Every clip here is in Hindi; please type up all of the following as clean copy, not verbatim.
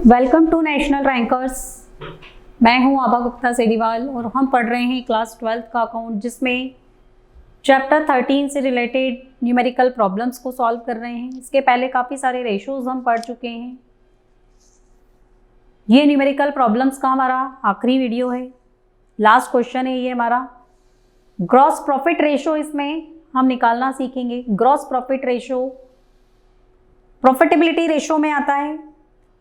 Welcome to national rankers. मैं हूं आभा गुप्ता सेरीवाल और हम पढ़ रहे हैं क्लास 12th का अकाउंट, जिसमें चैप्टर 13 से रिलेटेड न्यूमेरिकल प्रॉब्लम्स को सॉल्व कर रहे हैं। इसके पहले काफ़ी सारे रेशोज़ हम पढ़ चुके हैं। ये न्यूमेरिकल प्रॉब्लम्स का हमारा आखिरी वीडियो है, लास्ट क्वेश्चन है ये हमारा। ग्रॉस प्रॉफिट रेशो इसमें हम निकालना सीखेंगे। Gross profit ratio profitability ratio में आता है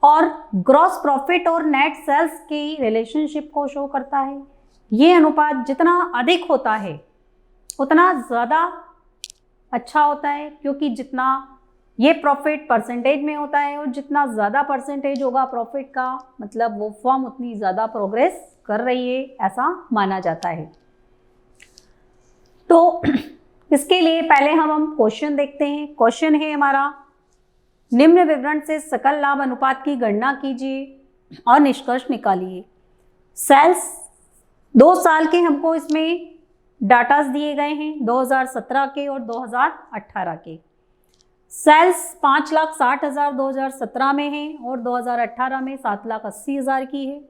और ग्रॉस प्रॉफिट और नेट सेल्स की रिलेशनशिप को शो करता है। ये अनुपात जितना अधिक होता है उतना ज़्यादा अच्छा होता है, क्योंकि जितना ये प्रॉफिट परसेंटेज में होता है और जितना ज़्यादा परसेंटेज होगा प्रॉफिट का, मतलब वो फर्म उतनी ज़्यादा प्रोग्रेस कर रही है, ऐसा माना जाता है। तो इसके लिए पहले हम क्वेश्चन देखते हैं। क्वेश्चन है हमारा, निम्न विवरण से सकल लाभ अनुपात की गणना कीजिए और निष्कर्ष निकालिए। सेल्स 2 साल के हमको इसमें डाटास दिए गए हैं, 2017 के और 2018 के। सेल्स 5,60,000 2017 में है और 2018 में 7,80,000 की है।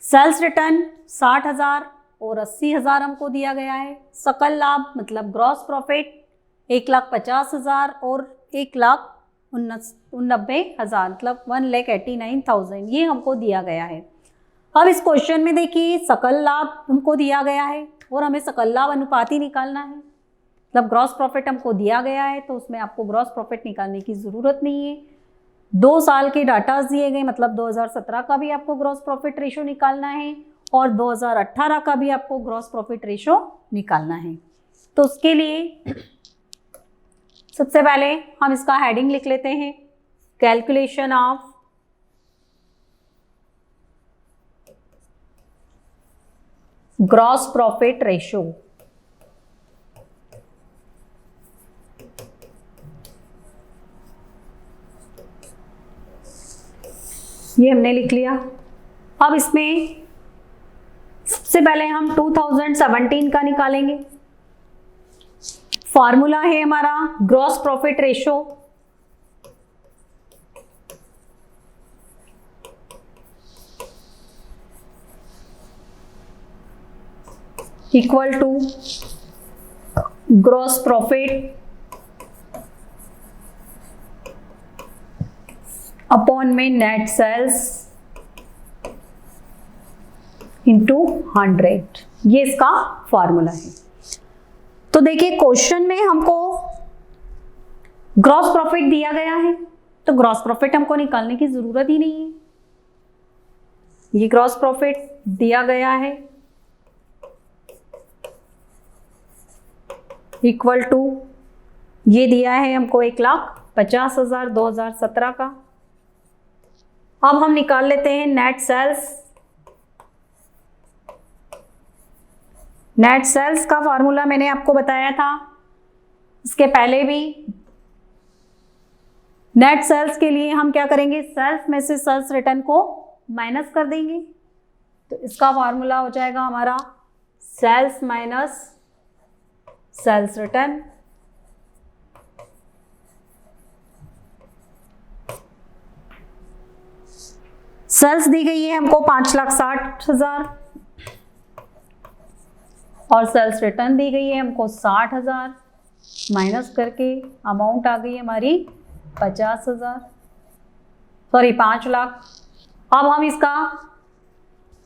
सेल्स रिटर्न 60,000 और 80,000 हमको दिया गया है। सकल लाभ मतलब ग्रॉस प्रॉफिट 1,50,000 और 1,89,000 मतलब 1,89,000 ये हमको दिया गया है। अब इस क्वेश्चन में देखिए, सकल लाभ हमको दिया गया है और हमें सकल लाभ अनुपात ही निकालना है। मतलब ग्रॉस प्रॉफिट हमको दिया गया है तो उसमें आपको ग्रॉस प्रॉफिट निकालने की ज़रूरत नहीं है। 2 साल के डाटा दिए गए, मतलब 2017 का भी आपको ग्रॉस प्रॉफिट रेशो निकालना है और 2018 का भी आपको ग्रॉस प्रॉफिट रेशो निकालना है। तो उसके लिए सबसे पहले हम इसका हेडिंग लिख लेते हैं, calculation of gross profit ratio. ये हमने लिख लिया। अब इसमें सबसे पहले हम 2017 का निकालेंगे। फॉर्मूला है हमारा gross profit ratio equal to gross profit upon में नेट सेल्स इंटू 100। ये इसका फॉर्मूला है। तो देखिए, क्वेश्चन में हमको ग्रॉस प्रॉफिट दिया गया है तो ग्रॉस प्रॉफिट हमको निकालने की जरूरत ही नहीं है। ये ग्रॉस प्रॉफिट दिया गया है इक्वल टू, ये दिया है हमको 1,50,000 2017 का। अब हम निकाल लेते हैं नेट सेल्स। नेट सेल्स का फार्मूला मैंने आपको बताया था इसके पहले भी। नेट सेल्स के लिए हम क्या करेंगे, सेल्स में से सेल्स रिटर्न को माइनस कर देंगे। तो इसका फार्मूला हो जाएगा हमारा sales minus sales return. Sales दी गई है हमको 5,60,000 और सेल्स रिटर्न दी गई है हमको 60,000, माइनस करके अमाउंट आ गई हमारी 50,000, सॉरी 5 लाख। अब हम इसका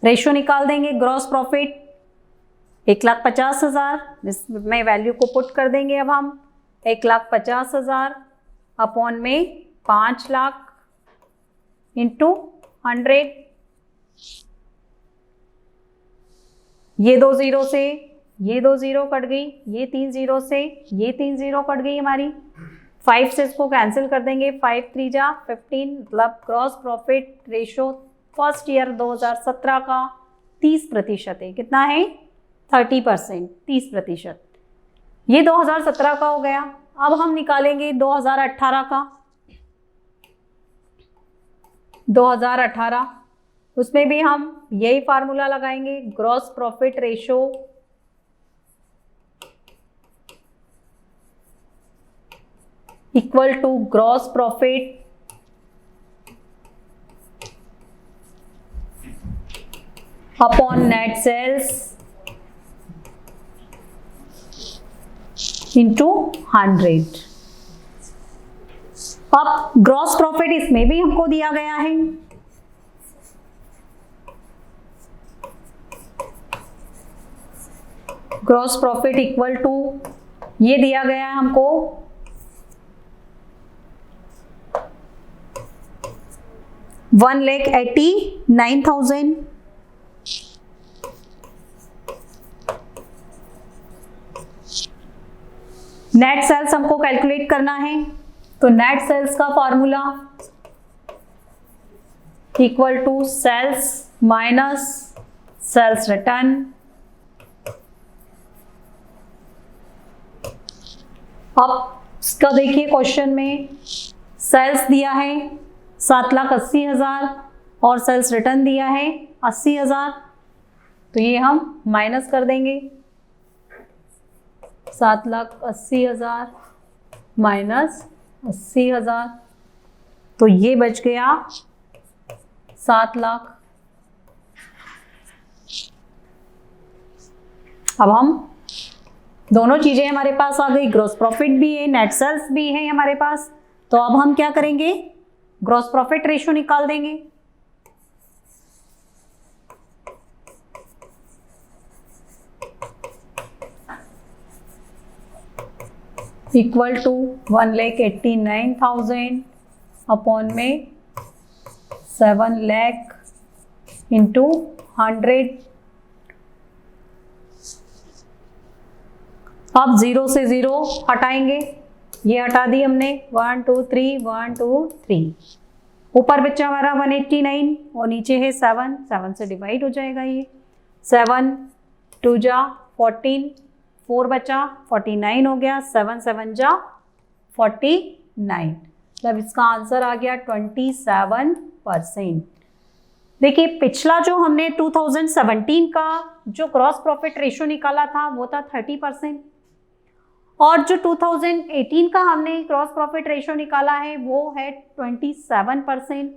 रेशो निकाल देंगे। ग्रॉस प्रॉफिट 1,50,000, इसमें वैल्यू को पुट कर देंगे। अब हम 1,50,000 अपॉन में 5 लाख इंटू 100। ये 2 जीरो से ये 2 जीरो कट गई, ये 3 जीरो से ये 3 जीरो कट गई हमारी। 5 से इसको कैंसिल कर देंगे, 5 3 जा 15, मतलब gross profit ratio first year 2017 का 30% है। कितना है? 30%, 30%। ये 2017 का हो गया। अब हम निकालेंगे 2018 का। 2018 उसमें भी हम यही फार्मूला लगाएंगे, gross profit ratio equal to gross profit upon net sales into 100। अब ग्रॉस प्रॉफिट इसमें भी हमको दिया गया है, ग्रॉस प्रॉफिट इक्वल टू ये दिया गया है हमको 1,89,000। नेट सेल्स हमको कैलकुलेट करना है, तो नेट सेल्स का formula equal to sales minus sales return. अब इसका देखिए क्वेश्चन में सेल्स दिया है 7,80,000 और सेल्स रिटर्न दिया है 80,000, तो ये हम माइनस कर देंगे। 7,80,000 माइनस 80,000, तो ये बच गया 7 लाख। अब हम दोनों चीजें हमारे पास आ गई, ग्रॉस प्रॉफिट भी है, नेट सेल्स भी है हमारे पास। तो अब हम क्या करेंगे, ग्रॉस प्रॉफिट रेशियो निकाल देंगे। इक्वल टू 1,89,000 अपॉन में 7 लाख इंटू 100। अब 0 से 0 हटाएंगे, ये हटा दी हमने, 1 2 3 1 2 3। ऊपर बच्चा हमारा 189 और नीचे है 7, 7 से डिवाइड हो जाएगा ये। 7 2 जा 14, 4 बचा 49 हो गया, 7 7 जा 49, मतलब इसका आंसर आ गया 27%। देखिए पिछला जो हमने 2017 का जो ग्रॉस प्रॉफिट रेशियो निकाला था वो था 30%, और जो 2018 का हमने ग्रॉस प्रॉफिट रेशियो निकाला है वो है 27%।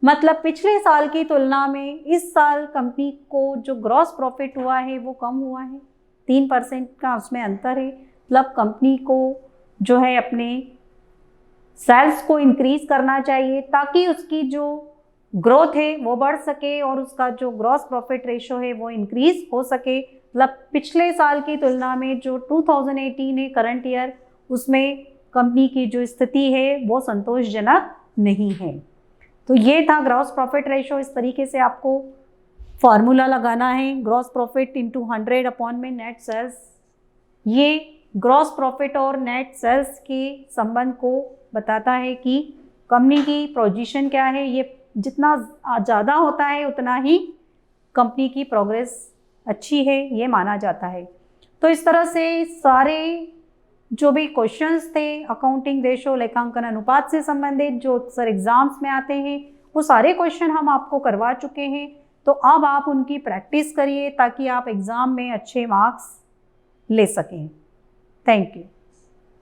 मतलब पिछले साल की तुलना में इस साल कंपनी को जो ग्रॉस प्रॉफिट हुआ है वो कम हुआ है, 3% का उसमें अंतर है। मतलब कंपनी को जो है अपने सेल्स को इंक्रीज करना चाहिए ताकि उसकी जो ग्रोथ है वो बढ़ सके और उसका जो ग्रॉस प्रॉफिट रेशियो है वो इंक्रीज हो सके। मतलब पिछले साल की तुलना में जो 2018 है करंट ईयर, उसमें कंपनी की जो स्थिति है वो संतोषजनक नहीं है। तो ये था ग्रॉस प्रॉफिट रेशियो। इस तरीके से आपको फार्मूला लगाना है, ग्रॉस प्रॉफिट इंटू 100 अपॉन में नेट सेल्स। ये ग्रॉस प्रॉफिट और नेट सेल्स के संबंध को बताता है कि कंपनी की पोजीशन क्या है। ये जितना ज़्यादा होता है उतना ही कंपनी की प्रोग्रेस अच्छी है, ये माना जाता है। तो इस तरह से सारे जो भी क्वेश्चंस थे अकाउंटिंग रेशो लेखांकन अनुपात से संबंधित जो अक्सर एग्जाम्स में आते हैं वो सारे क्वेश्चन हम आपको करवा चुके हैं। तो अब आप उनकी प्रैक्टिस करिए ताकि आप एग्ज़ाम में अच्छे मार्क्स ले सकें। Thank you.